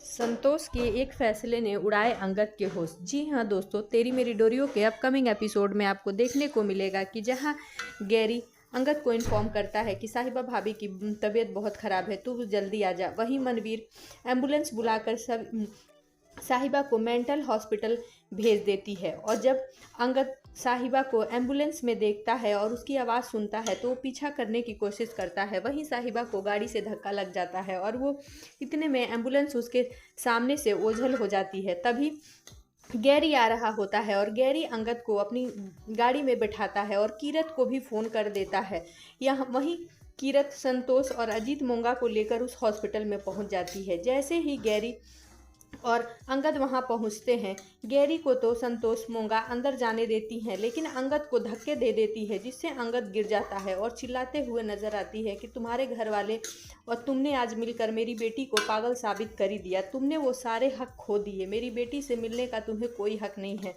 संतोष के एक फैसले ने उड़ाए अंगद के होश। जी हाँ दोस्तों, तेरी मेरी डोरियों के अपकमिंग एपिसोड में आपको देखने को मिलेगा कि जहाँ गैरी अंगद को इन्फॉर्म करता है कि साहिबा भाभी की तबीयत बहुत ख़राब है, तू जल्दी आ जा। वहीं मनवीर एम्बुलेंस बुलाकर सब साहिबा को मेंटल हॉस्पिटल भेज देती है। और जब अंगद साहिबा को एम्बुलेंस में देखता है और उसकी आवाज़ सुनता है तो वो पीछा करने की कोशिश करता है। वहीं साहिबा को गाड़ी से धक्का लग जाता है और वो इतने में एम्बुलेंस उसके सामने से ओझल हो जाती है। तभी गैरी आ रहा होता है और गैरी अंगद को अपनी गाड़ी में बिठाता है और कीरत को भी फ़ोन कर देता है। यहाँ वहीं कीरत संतोष और अजीत मोंगा को लेकर उस हॉस्पिटल में पहुंच जाती है। जैसे ही गैरी और अंगद वहां पहुंचते हैं, गैरी को तो संतोष मोंगा अंदर जाने देती हैं, लेकिन अंगद को धक्के दे देती है, जिससे अंगद गिर जाता है और चिल्लाते हुए नजर आती है कि तुम्हारे घर वाले और तुमने आज मिलकर मेरी बेटी को पागल साबित कर ही दिया। तुमने वो सारे हक खो दिए। मेरी बेटी से मिलने का तुम्हें कोई हक नहीं है।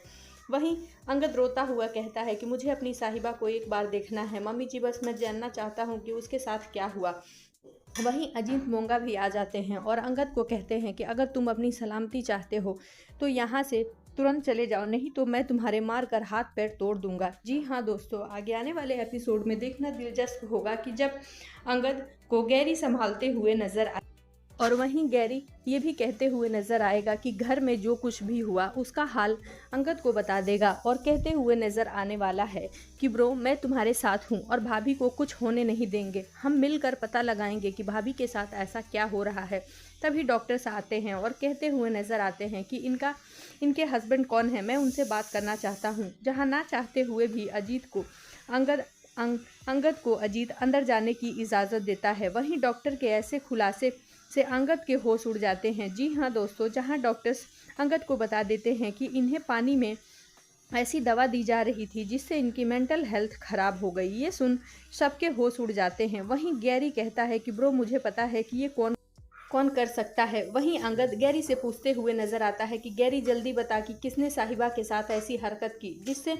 वहीं अंगद रोता हुआ कहता है कि मुझे अपनी साहिबा को एक बार देखना है मम्मी जी, बस मैं जानना चाहता हूँ कि उसके साथ क्या हुआ। वहीं अजीत मोंगा भी आ जाते हैं और अंगद को कहते हैं कि अगर तुम अपनी सलामती चाहते हो तो यहाँ से तुरंत चले जाओ, नहीं तो मैं तुम्हारे मार कर हाथ पैर तोड़ दूंगा। जी हाँ दोस्तों, आगे आने वाले एपिसोड में देखना दिलचस्प होगा कि जब अंगद को गैरी संभालते हुए नजर आए और वहीं गैरी ये भी कहते हुए नजर आएगा कि घर में जो कुछ भी हुआ उसका हाल अंगद को बता देगा और कहते हुए नजर आने वाला है कि ब्रो, मैं तुम्हारे साथ हूँ और भाभी को कुछ होने नहीं देंगे। हम मिलकर पता लगाएंगे कि भाभी के साथ ऐसा क्या हो रहा है। तभी डॉक्टर्स आते हैं और कहते हुए नजर आते हैं कि इनके हस्बैंड कौन है, मैं उनसे बात करना चाहता हूँ। जहाँ ना चाहते हुए भी अंगद को अजीत अंदर जाने की इजाज़त देता है। वहीं डॉक्टर के ऐसे खुलासे से अंगद के होश उड़ जाते हैं। जी हाँ दोस्तों, जहाँ डॉक्टर्स अंगद को बता देते हैं कि इन्हें पानी में ऐसी दवा दी जा रही थी जिससे इनकी मेंटल हेल्थ खराब हो गई। ये सुन सबके होश उड़ जाते हैं। वहीं गैरी कहता है कि ब्रो, मुझे पता है कि ये कौन कौन कर सकता है। वहीं अंगद गैरी से पूछते हुए नजर आता है कि गैरी जल्दी बता कि किसने साहिबा के साथ ऐसी हरकत की, जिससे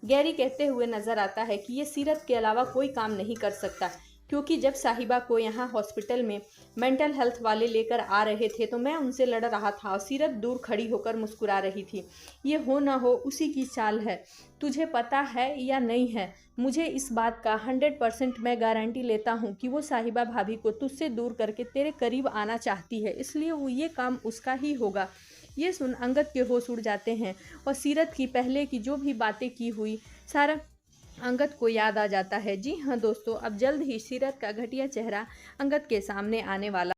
गैरी कहते हुए नजर आता है कि ये सीरत के अलावा कोई काम नहीं कर सकता, क्योंकि जब साहिबा को यहाँ हॉस्पिटल में मेंटल हेल्थ वाले लेकर आ रहे थे तो मैं उनसे लड़ रहा था और सीरत दूर खड़ी होकर मुस्कुरा रही थी। ये हो ना हो उसी की चाल है। तुझे पता है या नहीं है, मुझे इस बात का 100% मैं गारंटी लेता हूँ कि वो साहिबा भाभी को तुझसे दूर करके तेरे करीब आना चाहती है, इसलिए वो ये काम उसका ही होगा। ये सुन अंगद के होश उड़ जाते हैं और सीरत की पहले की जो भी बातें की हुई सारा अंगद को याद आ जाता है। जी हाँ दोस्तों, अब जल्द ही सीरत का घटिया चेहरा अंगद के सामने आने वाला